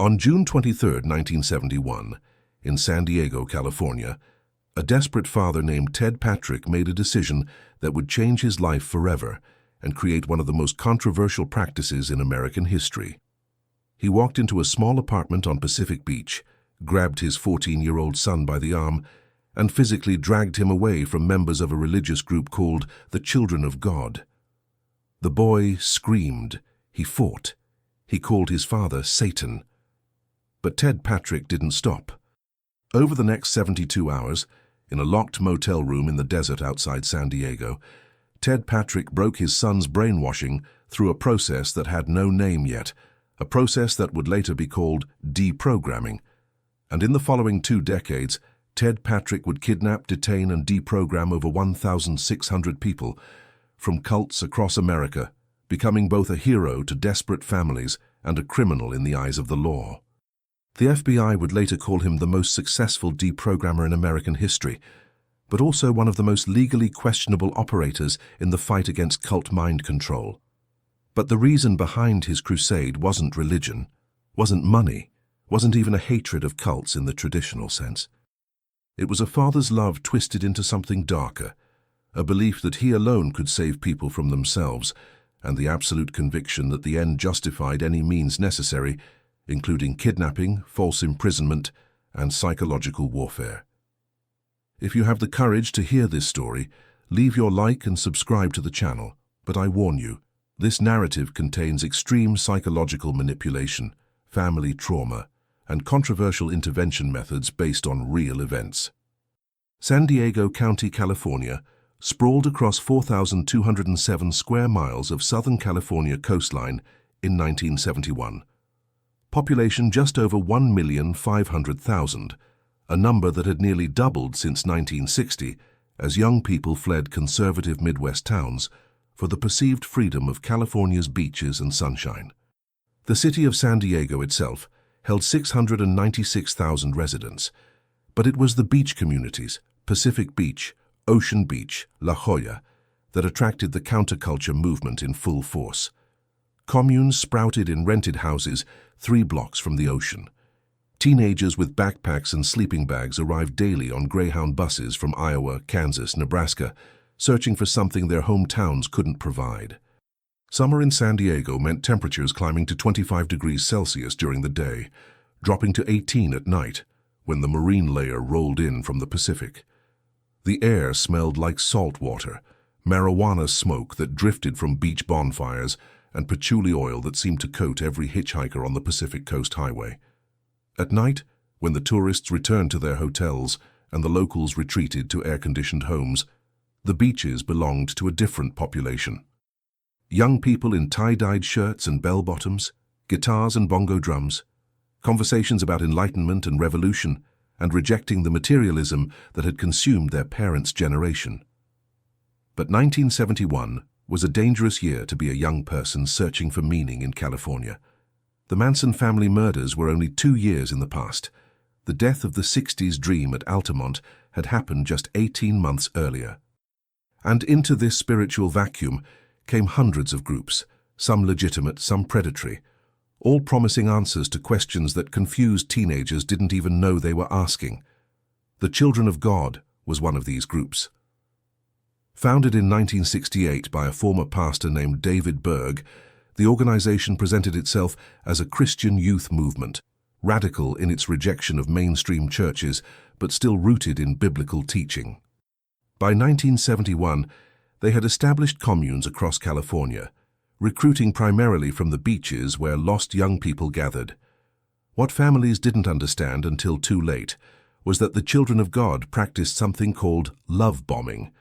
On June 23, 1971, in San Diego, California, a desperate father named Ted Patrick made a decision that would change his life forever and create one of the most controversial practices in American history. He walked into a small apartment on Pacific Beach, grabbed his 14-year-old son by the arm, and physically dragged him away from members of a religious group called the Children of God. The boy screamed. He fought. He called his father Satan. But Ted Patrick didn't stop. Over the next 72 hours, in a locked motel room in the desert outside San Diego, Ted Patrick broke his son's brainwashing through a process that had no name yet, a process that would later be called deprogramming. And in the following 2 decades, Ted Patrick would kidnap, detain, and deprogram over 1,600 people from cults across America, becoming both a hero to desperate families and a criminal in the eyes of the law. The FBI would later call him the most successful deprogrammer in American history, but also one of the most legally questionable operators in the fight against cult mind control. But the reason behind his crusade wasn't religion, wasn't money, wasn't even a hatred of cults in the traditional sense. It was a father's love twisted into something darker, a belief that he alone could save people from themselves, and the absolute conviction that the end justified any means necessary, including kidnapping, false imprisonment, and psychological warfare. If you have the courage to hear this story, leave your like and subscribe to the channel, but I warn you, this narrative contains extreme psychological manipulation, family trauma, and controversial intervention methods based on real events. San Diego County, California, sprawled across 4,207 square miles of Southern California coastline in 1971. Population just over 1,500,000, a number that had nearly doubled since 1960 as young people fled conservative Midwest towns for the perceived freedom of California's beaches and sunshine. The city of San Diego itself held 696,000 residents, but it was the beach communities, Pacific Beach, Ocean Beach, La Jolla, that attracted the counterculture movement in full force. Communes sprouted in rented houses 3 blocks from the ocean. Teenagers with backpacks and sleeping bags arrived daily on Greyhound buses from Iowa, Kansas, Nebraska, searching for something their hometowns couldn't provide. Summer in San Diego meant temperatures climbing to 25 degrees Celsius during the day, dropping to 18 at night when the marine layer rolled in from the Pacific. The air smelled like salt water, marijuana smoke that drifted from beach bonfires, and patchouli oil that seemed to coat every hitchhiker on the Pacific Coast Highway. At night, when the tourists returned to their hotels and the locals retreated to air-conditioned homes, the beaches belonged to a different population. Young people in tie-dyed shirts and bell-bottoms, guitars and bongo drums, conversations about enlightenment and revolution, and rejecting the materialism that had consumed their parents' generation. But 1971 was a dangerous year to be a young person searching for meaning in California. The Manson family murders were only 2 years in the past. The death of the 60s dream at Altamont had happened just 18 months earlier. And into this spiritual vacuum came hundreds of groups, some legitimate, some predatory, all promising answers to questions that confused teenagers didn't even know they were asking. The Children of God was one of these groups. Founded in 1968 by a former pastor named David Berg, the organization presented itself as a Christian youth movement, radical in its rejection of mainstream churches, but still rooted in biblical teaching. By 1971, they had established communes across California, recruiting primarily from the beaches where lost young people gathered. What families didn't understand until too late was that the Children of God practiced something called love bombing,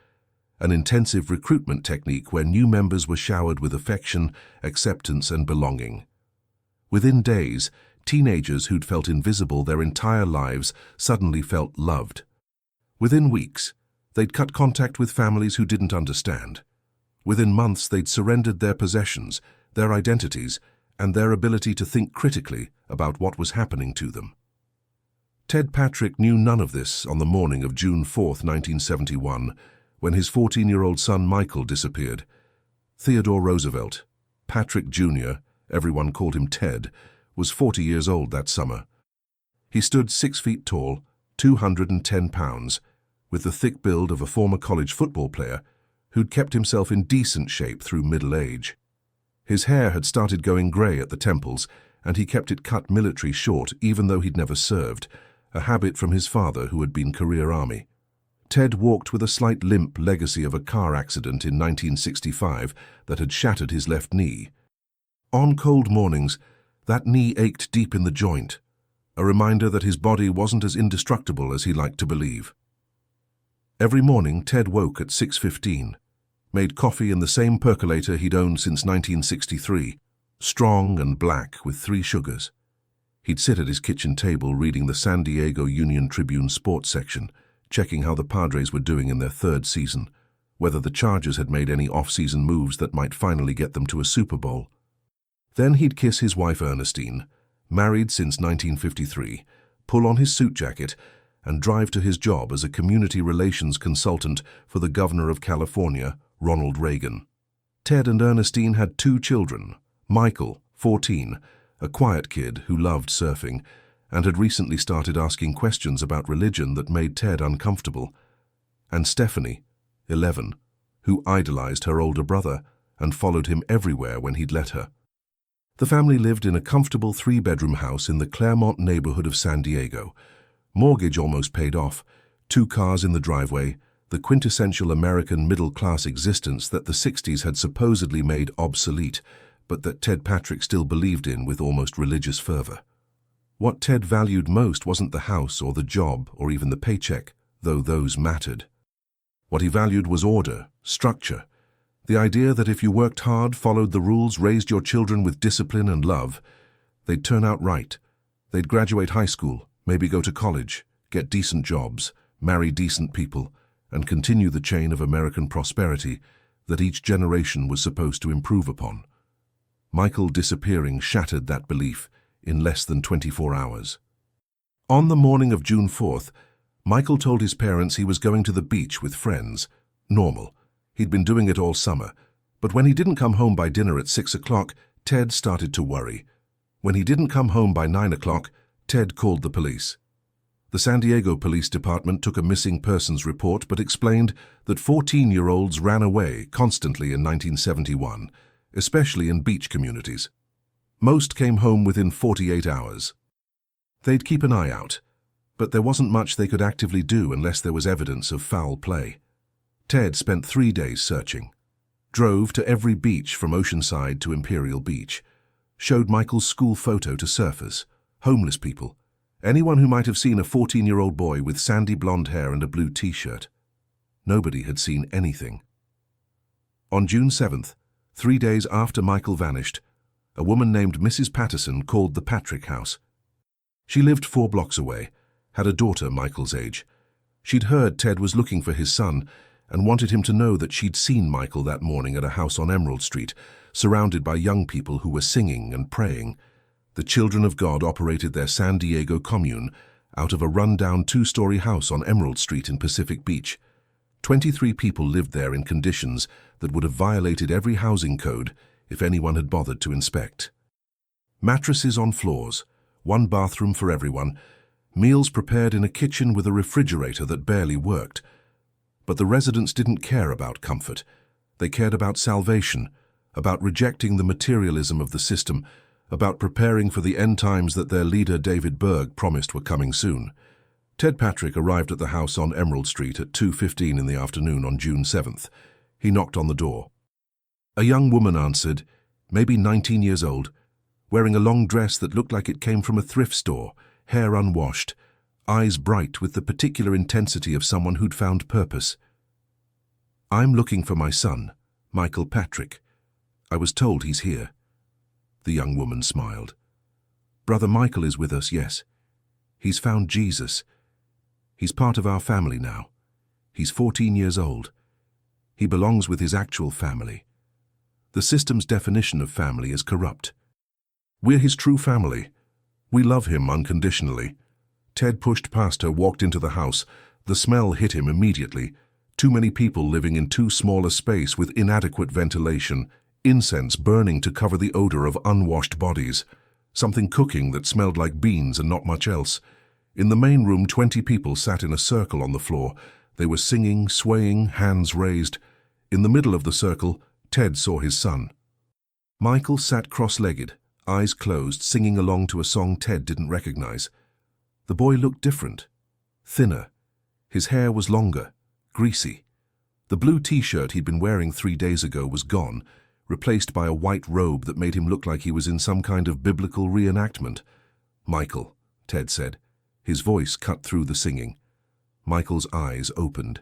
an intensive recruitment technique where new members were showered with affection, acceptance, and belonging. Within days, teenagers who'd felt invisible their entire lives suddenly felt loved. Within weeks, they'd cut contact with families who didn't understand. Within months, they'd surrendered their possessions, their identities, and their ability to think critically about what was happening to them. Ted Patrick knew none of this on the morning of June 4, 1971, when his 14-year-old son Michael disappeared. Theodore Roosevelt, Patrick Jr., everyone called him Ted, was 40 years old that summer. He stood 6 feet tall, 210 pounds, with the thick build of a former college football player who'd kept himself in decent shape through middle age. His hair had started going grey at the temples, and he kept it cut military short even though he'd never served, a habit from his father who had been career army. Ted walked with a slight limp legacy of a car accident in 1965 that had shattered his left knee. On cold mornings, that knee ached deep in the joint, a reminder that his body wasn't as indestructible as he liked to believe. Every morning, Ted woke at 6:15, made coffee in the same percolator he'd owned since 1963, strong and black with 3 sugars. He'd sit at his kitchen table reading the San Diego Union-Tribune sports section, checking how the Padres were doing in their 3rd season, whether the Chargers had made any off-season moves that might finally get them to a Super Bowl. Then he'd kiss his wife Ernestine, married since 1953, pull on his suit jacket, and drive to his job as a community relations consultant for the governor of California, Ronald Reagan. Ted and Ernestine had 2 children, Michael, 14, a quiet kid who loved surfing, and had recently started asking questions about religion that made Ted uncomfortable, and Stephanie, 11, who idolized her older brother and followed him everywhere when he'd let her. The family lived in a comfortable 3-bedroom house in the Claremont neighborhood of San Diego. Mortgage almost paid off, 2 cars in the driveway, the quintessential American middle-class existence that the 60s had supposedly made obsolete, but that Ted Patrick still believed in with almost religious fervor. What Ted valued most wasn't the house or the job or even the paycheck, though those mattered. What he valued was order, structure, the idea that if you worked hard, followed the rules, raised your children with discipline and love, they'd turn out right. They'd graduate high school, maybe go to college, get decent jobs, marry decent people, and continue the chain of American prosperity that each generation was supposed to improve upon. Michael disappearing shattered that belief in less than 24 hours. On the morning of June 4th, Michael told his parents he was going to the beach with friends. Normal. He'd been doing it all summer. But when he didn't come home by dinner at 6 o'clock, Ted started to worry. When he didn't come home by 9 o'clock, Ted called the police. The San Diego Police Department took a missing persons report but explained that 14-year-olds ran away constantly in 1971, especially in beach communities. Most came home within 48 hours. They'd keep an eye out, but there wasn't much they could actively do unless there was evidence of foul play. Ted spent 3 days searching, drove to every beach from Oceanside to Imperial Beach, showed Michael's school photo to surfers, homeless people, anyone who might have seen a 14-year-old boy with sandy blonde hair and a blue t-shirt. Nobody had seen anything. On June 7th, 3 days after Michael vanished, a woman named Mrs. Patterson called the Patrick house. She lived 4 blocks away, had a daughter Michael's age. She'd heard Ted was looking for his son and wanted him to know that she'd seen Michael that morning at a house on Emerald Street, surrounded by young people who were singing and praying. The Children of God operated their San Diego commune out of a run-down 2-story house on Emerald Street in Pacific Beach. 23 people lived there in conditions that would have violated every housing code if anyone had bothered to inspect. Mattresses on floors, 1 bathroom for everyone, meals prepared in a kitchen with a refrigerator that barely worked. But the residents didn't care about comfort. They cared about salvation, about rejecting the materialism of the system, about preparing for the end times that their leader David Berg promised were coming soon. Ted Patrick arrived at the house on Emerald Street at 2:15 in the afternoon on June 7th. He knocked on the door. A young woman answered, maybe 19 years old, wearing a long dress that looked like it came from a thrift store, hair unwashed, eyes bright with the particular intensity of someone who'd found purpose. "I'm looking for my son, Michael Patrick. I was told he's here." The young woman smiled. "Brother Michael is with us, yes. He's found Jesus. He's part of our family now. He's 14 years old. He belongs with his actual family. The system's definition of family is corrupt. We're his true family. We love him unconditionally." Ted pushed past her, walked into the house. The smell hit him immediately. Too many people living in too small a space with inadequate ventilation, incense burning to cover the odor of unwashed bodies. something cooking that smelled like beans and not much else. In the main room, 20 people sat in a circle on the floor. They were singing, swaying, hands raised. In the middle of the circle, Ted saw his son. Michael sat cross-legged, eyes closed, singing along to a song Ted didn't recognize. The boy looked different, thinner. His hair was longer, greasy. The blue t-shirt he'd been wearing 3 days ago was gone, replaced by a white robe that made him look like he was in some kind of biblical reenactment. "Michael," Ted said. His voice cut through the singing. Michael's eyes opened.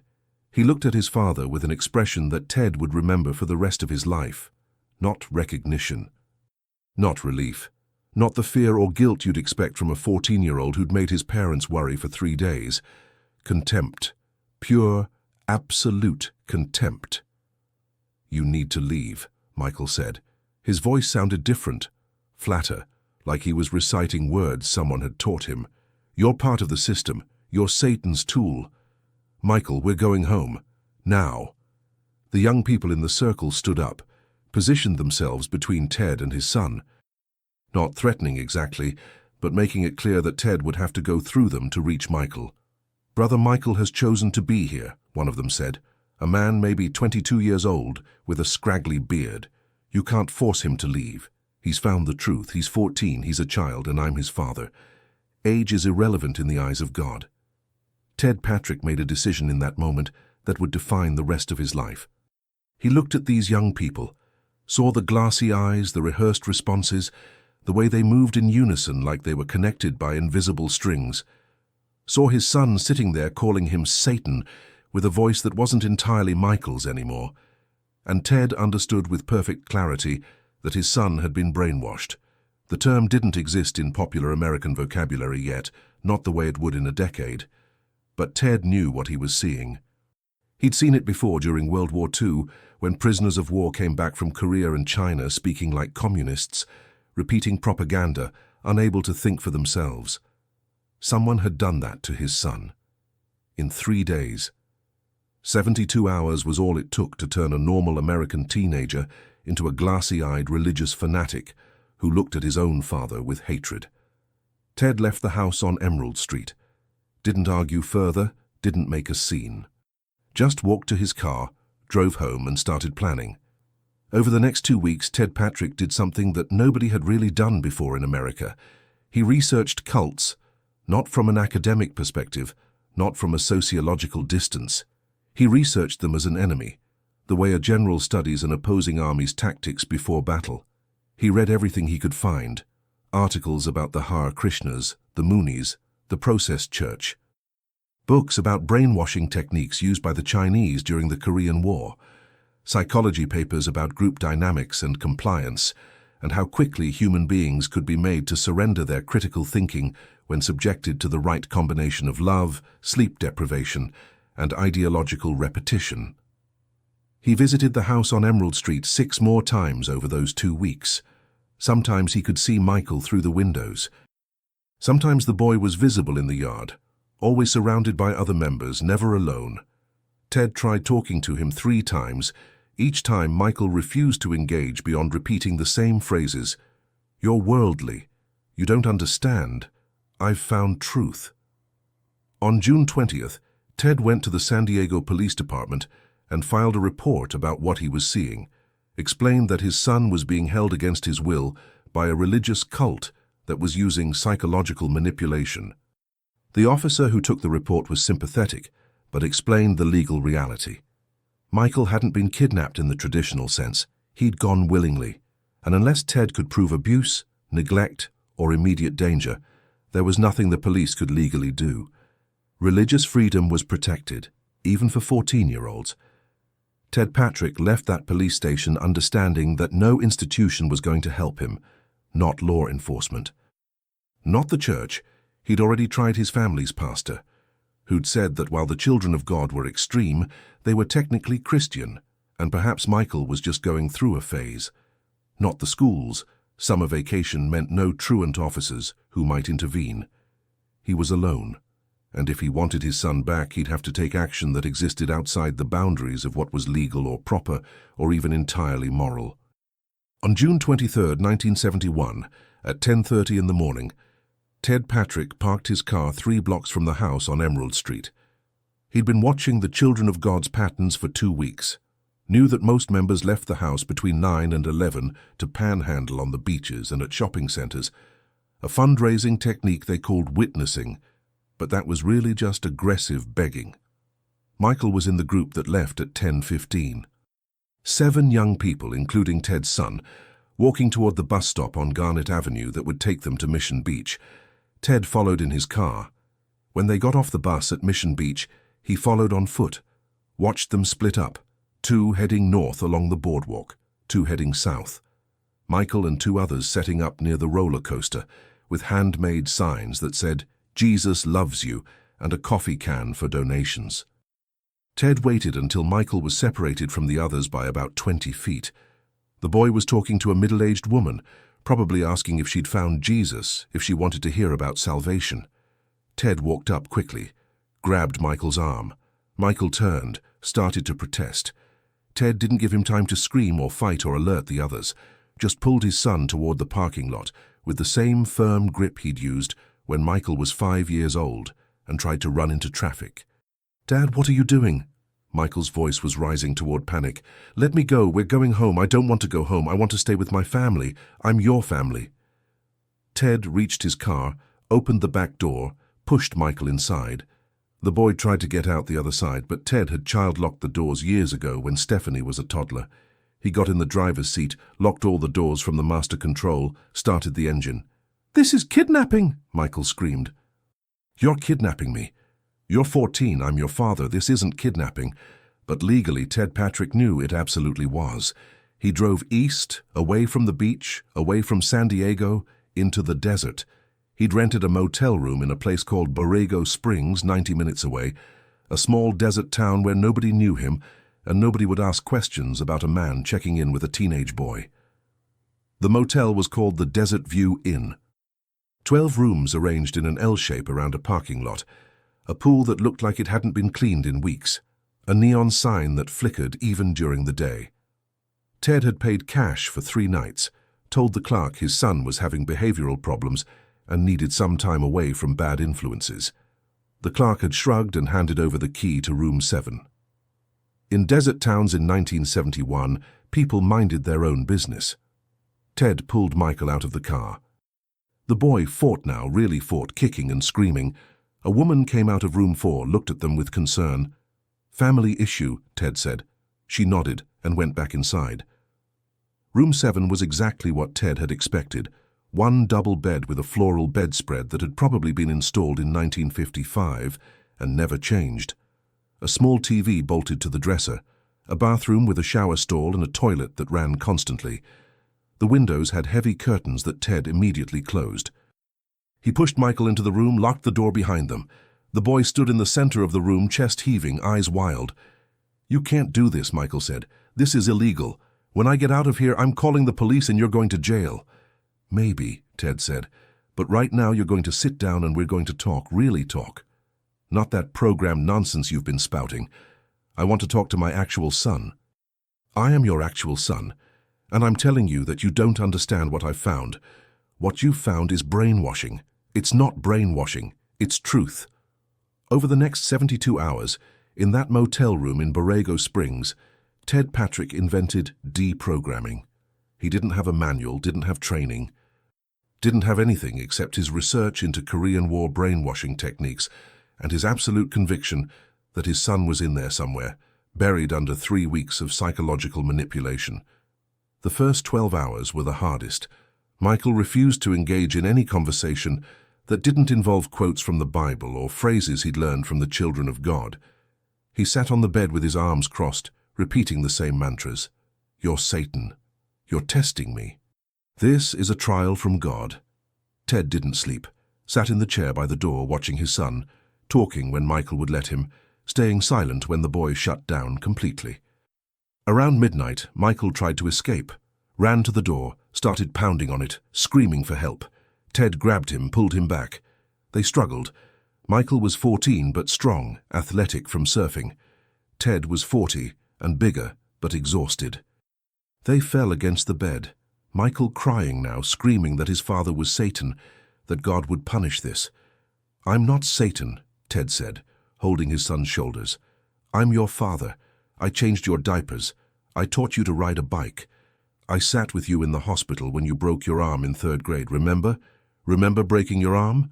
He looked at his father with an expression that Ted would remember for the rest of his life. Not recognition. Not relief. Not the fear or guilt you'd expect from a 14-year-old who'd made his parents worry for 3 days. Contempt. Pure, absolute contempt. "You need to leave," Michael said. His voice sounded different, flatter, like he was reciting words someone had taught him. "You're part of the system. You're Satan's tool. Michael, we're going home. Now." The young people in the circle stood up, positioned themselves between Ted and his son. Not threatening exactly, but making it clear that Ted would have to go through them to reach Michael. "Brother Michael has chosen to be here," one of them said. "A man maybe 22 years old, with a scraggly beard. You can't force him to leave. He's found the truth. He's 14, he's a child, and I'm his father. Age is irrelevant in the eyes of God." Ted Patrick made a decision in that moment that would define the rest of his life. He looked at these young people, saw the glassy eyes, the rehearsed responses, the way they moved in unison like they were connected by invisible strings. Saw his son sitting there calling him Satan with a voice that wasn't entirely Michael's anymore. And Ted understood with perfect clarity that his son had been brainwashed. The term didn't exist in popular American vocabulary yet, not the way it would in a decade. But Ted knew what he was seeing. He'd seen it before during World War II, when prisoners of war came back from Korea and China speaking like communists, repeating propaganda, unable to think for themselves. Someone had done that to his son. In 3 days. 72 hours was all it took to turn a normal American teenager into a glassy-eyed religious fanatic who looked at his own father with hatred. Ted left the house on Emerald Street. Didn't argue further, didn't make a scene. Just walked to his car, drove home and started planning. Over the next 2 weeks, Ted Patrick did something that nobody had really done before in America. He researched cults, not from an academic perspective, not from a sociological distance. He researched them as an enemy, the way a general studies an opposing army's tactics before battle. He read everything he could find, articles about the Hare Krishnas, the Moonies, the processed church, books about brainwashing techniques used by the Chinese during the Korean War, psychology papers about group dynamics and compliance, and how quickly human beings could be made to surrender their critical thinking when subjected to the right combination of love, sleep deprivation, and ideological repetition. He visited the house on Emerald Street 6 more times over those 2 weeks. Sometimes he could see Michael through the windows. Sometimes the boy was visible in the yard, always surrounded by other members, never alone. Ted tried talking to him 3 times. Each time Michael refused to engage beyond repeating the same phrases. "You're worldly. You don't understand. I've found truth." On June 20th, Ted went to the San Diego Police Department and filed a report about what he was seeing, explained that his son was being held against his will by a religious cult that was using psychological manipulation. The officer who took the report was sympathetic, but explained the legal reality. Michael hadn't been kidnapped in the traditional sense. He'd gone willingly, and unless Ted could prove abuse, neglect, or immediate danger, there was nothing the police could legally do. Religious freedom was protected, even for 14-year-olds. Ted Patrick left that police station understanding that no institution was going to help him, not law enforcement. Not the church. He'd already tried his family's pastor, who'd said that while the children of God were extreme, they were technically Christian, and perhaps Michael was just going through a phase. Not the schools. Summer vacation meant no truant officers who might intervene. He was alone, and if he wanted his son back, he'd have to take action that existed outside the boundaries of what was legal or proper, or even entirely moral. On June 23, 1971, At 10:30 in the morning, Ted Patrick parked his car 3 blocks from the house on Emerald Street. He'd been watching the Children of God's patterns for 2 weeks, knew that most members left the house between 9 and 11 to panhandle on the beaches and at shopping centers, a fundraising technique they called witnessing, but that was really just aggressive begging. Michael was in the group that left at 10:15. 7 young people, including Ted's son, walking toward the bus stop on Garnet Avenue that would take them to Mission Beach. Ted followed in his car. When they got off the bus at Mission Beach, he followed on foot, watched them split up, 2 heading north along the boardwalk, 2 heading south. Michael and 2 others setting up near the roller coaster with handmade signs that said, "Jesus loves you," and a coffee can for donations. Ted waited until Michael was separated from the others by about 20 feet. The boy was talking to a middle-aged woman, probably asking if she'd found Jesus, if she wanted to hear about salvation. Ted walked up quickly, grabbed Michael's arm. Michael turned, started to protest. Ted didn't give him time to scream or fight or alert the others, just pulled his son toward the parking lot with the same firm grip he'd used when Michael was 5 years old and tried to run into traffic. "Dad, what are you doing?" Michael's voice was rising toward panic. "Let me go. We're going home. I don't want to go home. I want to stay with my family. I'm your family." Ted reached his car, opened the back door, pushed Michael inside. The boy tried to get out the other side, but Ted had child-locked the doors years ago when Stephanie was a toddler. He got in the driver's seat, locked all the doors from the master control, started the engine. "This is kidnapping!" Michael screamed. "You're kidnapping me. You're 14, I'm your father, this isn't kidnapping." But legally, Ted Patrick knew it absolutely was. He drove east, away from the beach, away from San Diego, into the desert. He'd rented a motel room in a place called Borrego Springs, 90 minutes away, a small desert town where nobody knew him, and nobody would ask questions about a man checking in with a teenage boy. The motel was called the Desert View Inn. 12 rooms arranged in an L shape around a parking lot, a pool that looked like it hadn't been cleaned in weeks, a neon sign that flickered even during the day. Ted had paid cash for 3 nights, told the clerk his son was having behavioral problems and needed some time away from bad influences. The clerk had shrugged and handed over the key to room 7. In desert towns in 1971, people minded their own business. Ted pulled Michael out of the car. The boy fought now, really fought, kicking and screaming. A woman came out of room 4, looked at them with concern. "Family issue," Ted said. She nodded and went back inside. Room 7 was exactly what Ted had expected. 1 double bed with a floral bedspread that had probably been installed in 1955 and never changed. A small TV bolted to the dresser. A bathroom with a shower stall and a toilet that ran constantly. The windows had heavy curtains that Ted immediately closed. He pushed Michael into the room, locked the door behind them. The boy stood in the center of the room, chest heaving, eyes wild. "You can't do this," Michael said. "This is illegal. When I get out of here, I'm calling the police and you're going to jail." "Maybe," Ted said, "but right now you're going to sit down and we're going to talk, really talk. Not that program nonsense you've been spouting. I want to talk to my actual son. I am your actual son, and I'm telling you that you don't understand what I've found. What you've found is brainwashing. It's not brainwashing, it's truth." Over the next 72 hours, in that motel room in Borrego Springs, Ted Patrick invented deprogramming. He didn't have a manual, didn't have training, didn't have anything except his research into Korean War brainwashing techniques and his absolute conviction that his son was in there somewhere, buried under 3 weeks of psychological manipulation. The first 12 hours were the hardest. Michael refused to engage in any conversation that didn't involve quotes from the Bible or phrases he'd learned from the Children of God. He sat on the bed with his arms crossed, repeating the same mantras. "You're Satan. You're testing me. This is a trial from God." Ted didn't sleep, sat in the chair by the door watching his son, talking when Michael would let him, staying silent when the boy shut down completely. Around midnight, Michael tried to escape, ran to the door, started pounding on it, screaming for help. Ted grabbed him, pulled him back. They struggled. Michael was 14 but strong, athletic from surfing. Ted was 40 and bigger but exhausted. They fell against the bed. Michael crying now, screaming that his father was Satan, that God would punish this. "I'm not Satan," Ted said, holding his son's shoulders. "I'm your father. I changed your diapers. I taught you to ride a bike. I sat with you in the hospital when you broke your arm in 3rd grade, remember? Remember breaking your arm?"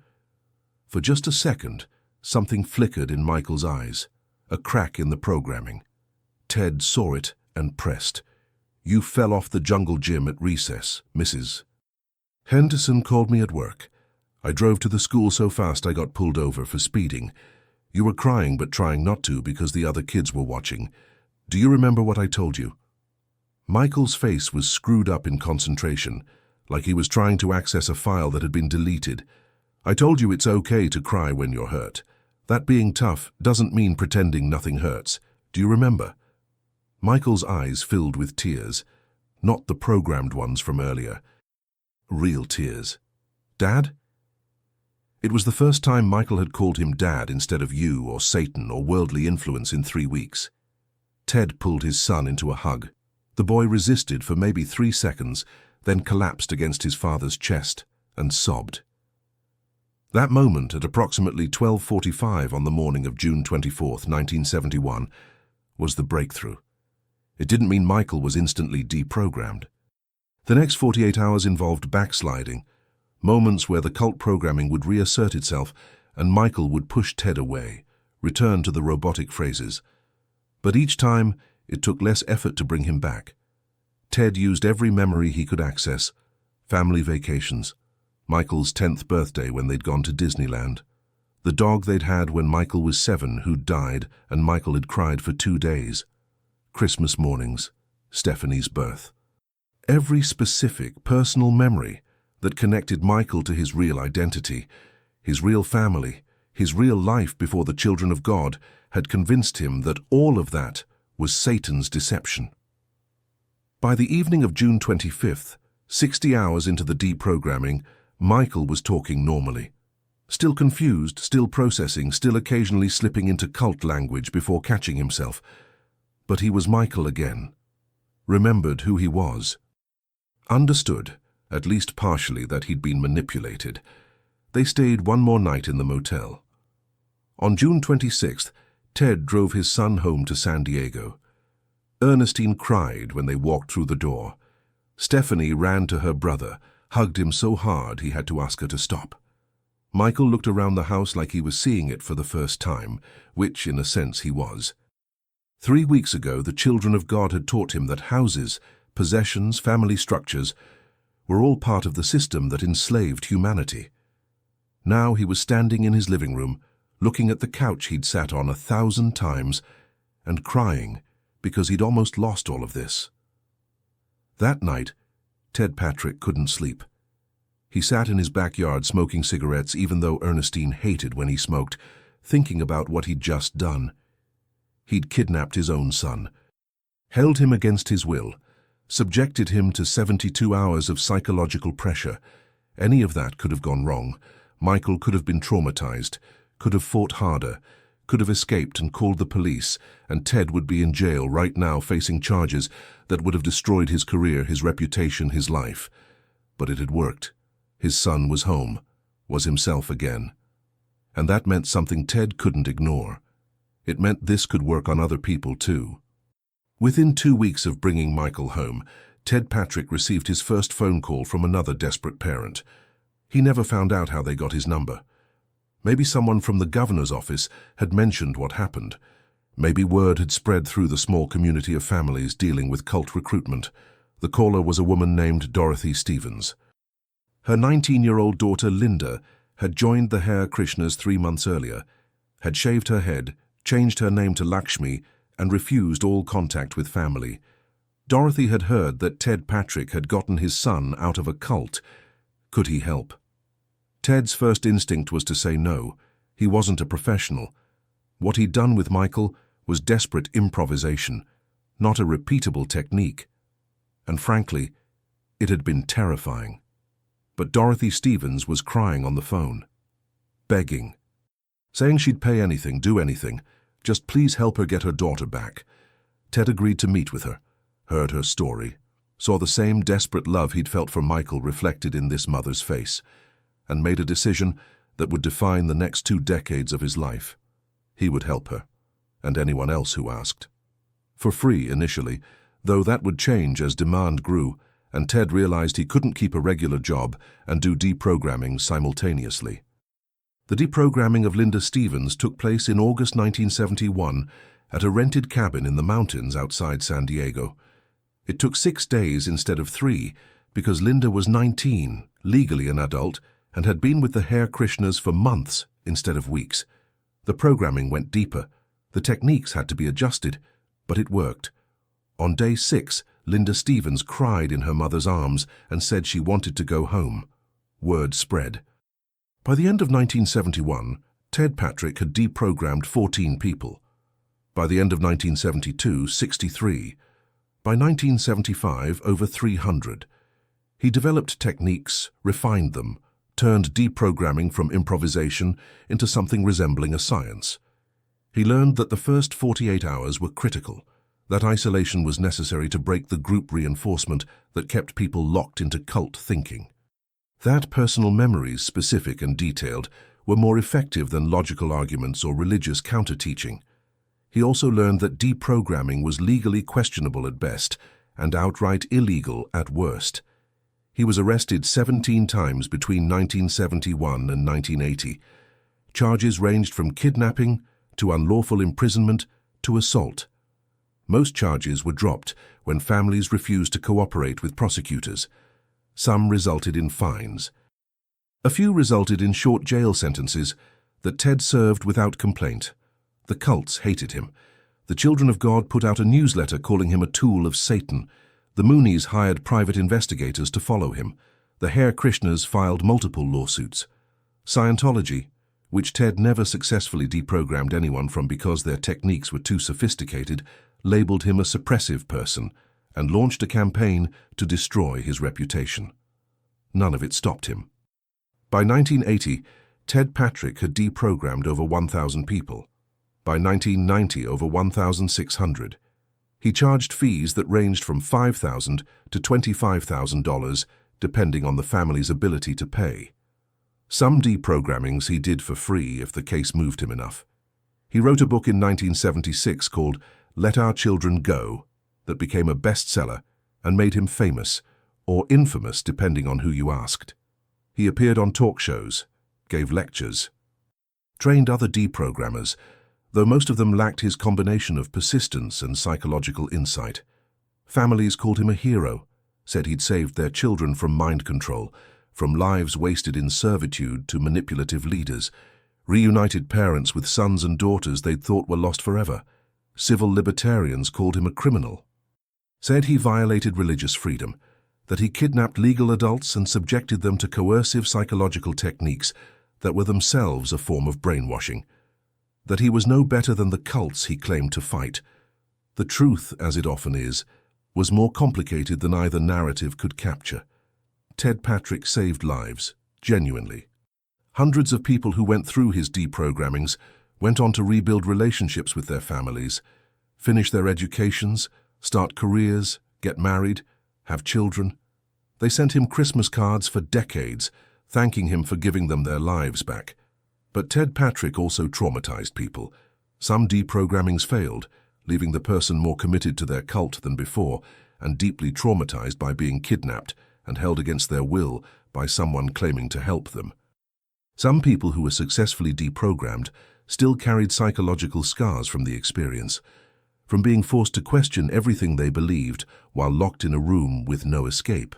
For just a second, something flickered in Michael's eyes, a crack in the programming. Ted saw it and pressed. "You fell off the jungle gym at recess, Mrs. Henderson called me at work. I drove to the school so fast I got pulled over for speeding. You were crying but trying not to because the other kids were watching. Do you remember what I told you?" Michael's face was screwed up in concentration, like he was trying to access a file that had been deleted. "I told you it's okay to cry when you're hurt. That being tough doesn't mean pretending nothing hurts. Do you remember?" Michael's eyes filled with tears, not the programmed ones from earlier. Real tears. "Dad?" It was the first time Michael had called him Dad instead of you or Satan or worldly influence in 3 weeks. Ted pulled his son into a hug. The boy resisted for maybe 3 seconds, then collapsed against his father's chest and sobbed. That moment, at approximately 12:45 on the morning of June 24, 1971, was the breakthrough. It didn't mean Michael was instantly deprogrammed. The next 48 hours involved backsliding, moments where the cult programming would reassert itself and Michael would push Ted away, return to the robotic phrases. But each time, it took less effort to bring him back. Ted used every memory he could access: family vacations, Michael's 10th birthday when they'd gone to Disneyland, the dog they'd had when Michael was 7 who'd died and Michael had cried for 2 days, Christmas mornings, Stephanie's birth. Every specific, personal memory that connected Michael to his real identity, his real family, his real life before the children of God, had convinced him that all of that was Satan's deception. By the evening of June 25th, 60 hours into the deprogramming, Michael was talking normally. Still confused, still processing, still occasionally slipping into cult language before catching himself. But he was Michael again. Remembered who he was. Understood, at least partially, that he'd been manipulated. They stayed one more night in the motel. On June 26th, Ted drove his son home to San Diego. Ernestine cried when they walked through the door. Stephanie ran to her brother, hugged him so hard he had to ask her to stop. Michael looked around the house like he was seeing it for the first time, which, in a sense, he was. 3 weeks ago, the children of God had taught him that houses, possessions, family structures were all part of the system that enslaved humanity. Now he was standing in his living room, looking at the couch he'd sat on 1,000 times, and crying because he'd almost lost all of this. That night, Ted Patrick couldn't sleep. He sat in his backyard smoking cigarettes even though Ernestine hated when he smoked, thinking about what he'd just done. He'd kidnapped his own son, held him against his will, subjected him to 72 hours of psychological pressure. Any of that could have gone wrong. Michael could have been traumatized, could have fought harder, could have escaped and called the police, and Ted would be in jail right now facing charges that would have destroyed his career, his reputation, his life. But it had worked. His son was home, was himself again. And that meant something Ted couldn't ignore. It meant this could work on other people too. Within 2 weeks of bringing Michael home, Ted Patrick received his first phone call from another desperate parent. He never found out how they got his number. Maybe someone from the governor's office had mentioned what happened. Maybe word had spread through the small community of families dealing with cult recruitment. The caller was a woman named Dorothy Stevens. Her 19-year-old daughter Linda had joined the Hare Krishnas 3 months earlier, had shaved her head, changed her name to Lakshmi, and refused all contact with family. Dorothy had heard that Ted Patrick had gotten his son out of a cult. Could he help? Ted's first instinct was to say no. He wasn't a professional. What he'd done with Michael was desperate improvisation, not a repeatable technique. And frankly, it had been terrifying. But Dorothy Stevens was crying on the phone, begging, saying she'd pay anything, do anything, just please help her get her daughter back. Ted agreed to meet with her, heard her story. saw the same desperate love he'd felt for Michael reflected in this mother's face, and made a decision that would define the next 2 decades of his life. He would help her, and anyone else who asked. For free initially, though that would change as demand grew, and Ted realized he couldn't keep a regular job and do deprogramming simultaneously. The deprogramming of Linda Stevens took place in August 1971 at a rented cabin in the mountains outside San Diego. It took 6 days instead of 3 because Linda was 19, legally an adult, and had been with the Hare Krishnas for months instead of weeks. The programming went deeper. The techniques had to be adjusted, but it worked. On day 6, Linda Stevens cried in her mother's arms and said she wanted to go home. Word spread. By the end of 1971, Ted Patrick had deprogrammed 14 people. By the end of 1972, 63. By 1975, over 300. He developed techniques, refined them, turned deprogramming from improvisation into something resembling a science. He learned that the first 48 hours were critical, that isolation was necessary to break the group reinforcement that kept people locked into cult thinking. That personal memories, specific and detailed, were more effective than logical arguments or religious counter-teaching. He also learned that deprogramming was legally questionable at best and outright illegal at worst. He was arrested 17 times between 1971 and 1980. Charges ranged from kidnapping to unlawful imprisonment to assault. Most charges were dropped when families refused to cooperate with prosecutors. Some resulted in fines. A few resulted in short jail sentences that Ted served without complaint. The cults hated him. The Children of God put out a newsletter calling him a tool of Satan. The Moonies hired private investigators to follow him. The Hare Krishnas filed multiple lawsuits. Scientology, which Ted never successfully deprogrammed anyone from because their techniques were too sophisticated, labeled him a suppressive person and launched a campaign to destroy his reputation. None of it stopped him. By 1980, Ted Patrick had deprogrammed over 1,000 people. By 1990, over 1,600. He charged fees that ranged from $5,000 to $25,000, depending on the family's ability to pay. Some deprogrammings he did for free if the case moved him enough. He wrote a book in 1976 called Let Our Children Go that became a bestseller and made him famous, or infamous depending on who you asked. He appeared on talk shows, gave lectures, trained other deprogrammers, though most of them lacked his combination of persistence and psychological insight. Families called him a hero, said he'd saved their children from mind control, from lives wasted in servitude to manipulative leaders, reunited parents with sons and daughters they'd thought were lost forever. Civil libertarians called him a criminal. Said he violated religious freedom, that he kidnapped legal adults and subjected them to coercive psychological techniques that were themselves a form of brainwashing, that he was no better than the cults he claimed to fight. The truth, as it often is, was more complicated than either narrative could capture. Ted Patrick saved lives, genuinely. Hundreds of people who went through his deprogrammings went on to rebuild relationships with their families, finish their educations, start careers, get married, have children. They sent him Christmas cards for decades, thanking him for giving them their lives back. But Ted Patrick also traumatized people. Some deprogrammings failed, leaving the person more committed to their cult than before and deeply traumatized by being kidnapped and held against their will by someone claiming to help them. Some people who were successfully deprogrammed still carried psychological scars from the experience, from being forced to question everything they believed while locked in a room with no escape.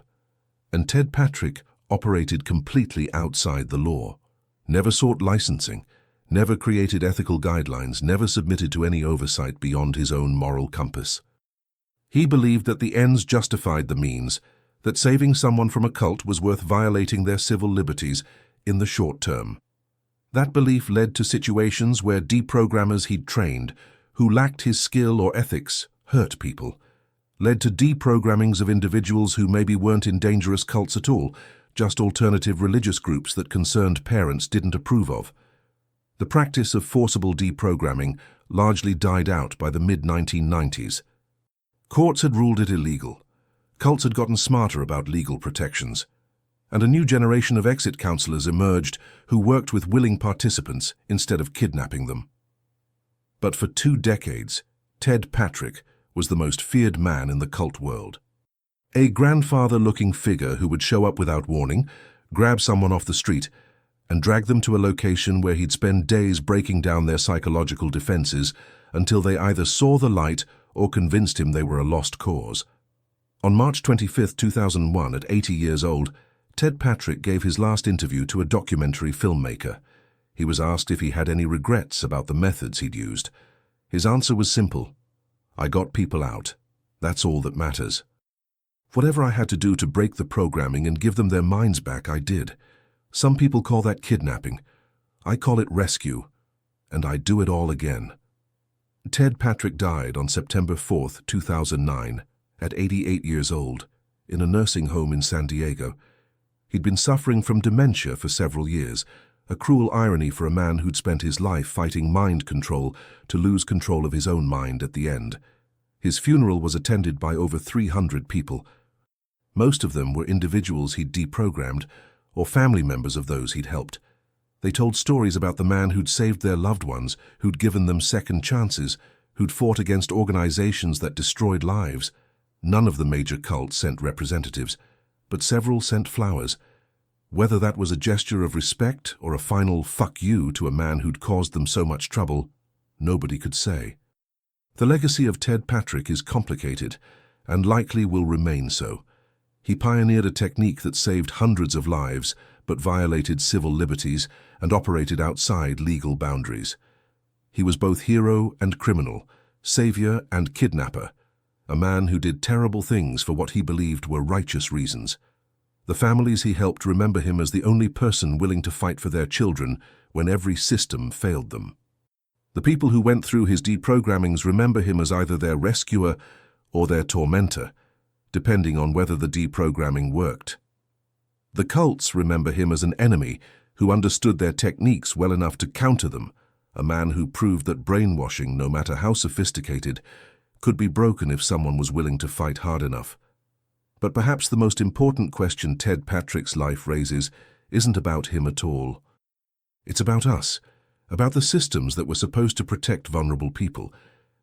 And Ted Patrick operated completely outside the law. Never sought licensing, never created ethical guidelines, never submitted to any oversight beyond his own moral compass. He believed that the ends justified the means, that saving someone from a cult was worth violating their civil liberties in the short term. That belief led to situations where deprogrammers he'd trained, who lacked his skill or ethics, hurt people, led to deprogrammings of individuals who maybe weren't in dangerous cults at all, just alternative religious groups that concerned parents didn't approve of. The practice of forcible deprogramming largely died out by the mid-1990s. Courts had ruled it illegal. Cults had gotten smarter about legal protections, and a new generation of exit counselors emerged who worked with willing participants instead of kidnapping them. But for 2 decades, Ted Patrick was the most feared man in the cult world. A grandfather-looking figure who would show up without warning, grab someone off the street, and drag them to a location where he'd spend days breaking down their psychological defenses until they either saw the light or convinced him they were a lost cause. On March 25, 2001, at 80 years old, Ted Patrick gave his last interview to a documentary filmmaker. He was asked if he had any regrets about the methods he'd used. His answer was simple: "I got people out. That's all that matters. Whatever I had to do to break the programming and give them their minds back, I did. Some people call that kidnapping. I call it rescue, and I'd do it all again." Ted Patrick died on September 4, 2009, at 88 years old, in a nursing home in San Diego. He'd been suffering from dementia for several years, a cruel irony for a man who'd spent his life fighting mind control to lose control of his own mind at the end. His funeral was attended by over 300 people. Most of them were individuals he'd deprogrammed or family members of those he'd helped. They told stories about the man who'd saved their loved ones, who'd given them second chances, who'd fought against organizations that destroyed lives. None of the major cults sent representatives, but several sent flowers. Whether that was a gesture of respect or a final "fuck you" to a man who'd caused them so much trouble, nobody could say. The legacy of Ted Patrick is complicated and likely will remain so. He pioneered a technique that saved hundreds of lives but violated civil liberties and operated outside legal boundaries. He was both hero and criminal, savior and kidnapper, a man who did terrible things for what he believed were righteous reasons. The families he helped remember him as the only person willing to fight for their children when every system failed them. The people who went through his deprogrammings remember him as either their rescuer or their tormentor, depending on whether the deprogramming worked. The cults remember him as an enemy who understood their techniques well enough to counter them, a man who proved that brainwashing, no matter how sophisticated, could be broken if someone was willing to fight hard enough. But perhaps the most important question Ted Patrick's life raises isn't about him at all. It's about us, about the systems that were supposed to protect vulnerable people,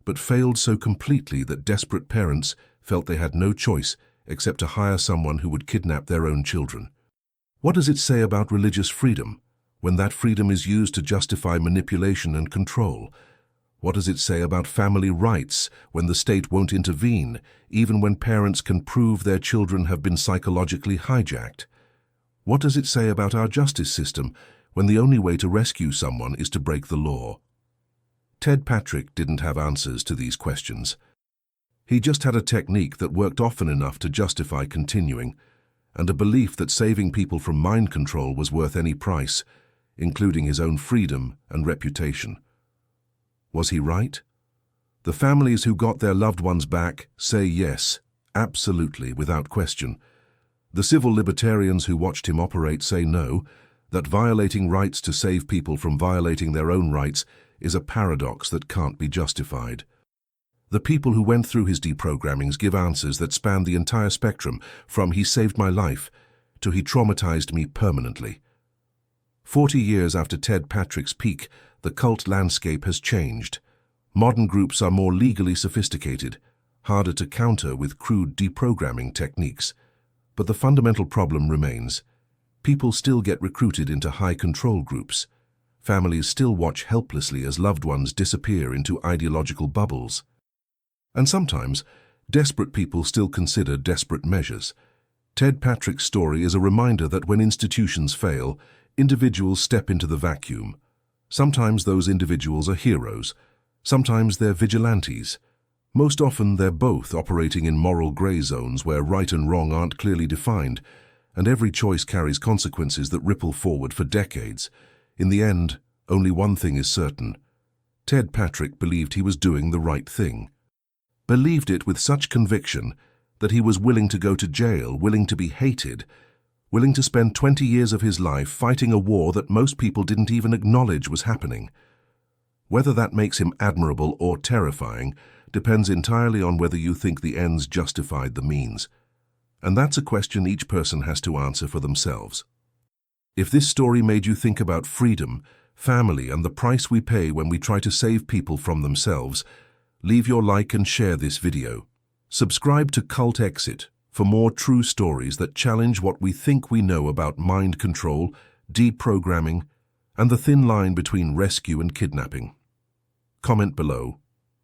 but failed so completely that desperate parents felt they had no choice except to hire someone who would kidnap their own children. What does it say about religious freedom when that freedom is used to justify manipulation and control? What does it say about family rights when the state won't intervene, even when parents can prove their children have been psychologically hijacked? What does it say about our justice system when the only way to rescue someone is to break the law? Ted Patrick didn't have answers to these questions. He just had a technique that worked often enough to justify continuing, and a belief that saving people from mind control was worth any price, including his own freedom and reputation. Was he right? The families who got their loved ones back say yes, absolutely, without question. The civil libertarians who watched him operate say no, that violating rights to save people from violating their own rights is a paradox that can't be justified. The people who went through his deprogrammings give answers that span the entire spectrum, from "he saved my life" to "he traumatized me permanently." 40 years after Ted Patrick's peak, the cult landscape has changed. Modern groups are more legally sophisticated, harder to counter with crude deprogramming techniques. But the fundamental problem remains. People still get recruited into high-control groups. Families still watch helplessly as loved ones disappear into ideological bubbles. And sometimes, desperate people still consider desperate measures. Ted Patrick's story is a reminder that when institutions fail, individuals step into the vacuum. Sometimes those individuals are heroes. Sometimes they're vigilantes. Most often they're both, operating in moral gray zones where right and wrong aren't clearly defined, and every choice carries consequences that ripple forward for decades. In the end, only one thing is certain. Ted Patrick believed he was doing the right thing. Believed it with such conviction that he was willing to go to jail, willing to be hated, willing to spend 20 years of his life fighting a war that most people didn't even acknowledge was happening. Whether that makes him admirable or terrifying depends entirely on whether you think the ends justified the means. And that's a question each person has to answer for themselves. If this story made you think about freedom, family, and the price we pay when we try to save people from themselves, leave your like and share this video. Subscribe to Cult Exit for more true stories that challenge what we think we know about mind control, deprogramming, and the thin line between rescue and kidnapping. Comment below.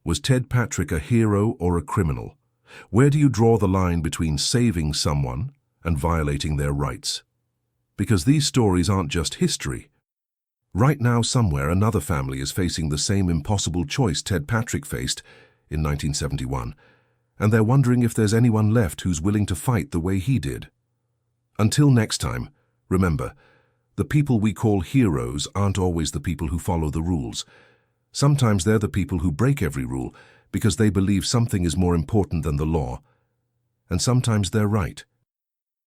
Was Ted Patrick a hero or a criminal? Where do you draw the line between saving someone and violating their rights? Because these stories aren't just history. Right now, somewhere, another family is facing the same impossible choice Ted Patrick faced in 1971, and they're wondering if there's anyone left who's willing to fight the way he did. Until next time, remember, the people we call heroes aren't always the people who follow the rules. Sometimes they're the people who break every rule because they believe something is more important than the law. And sometimes they're right.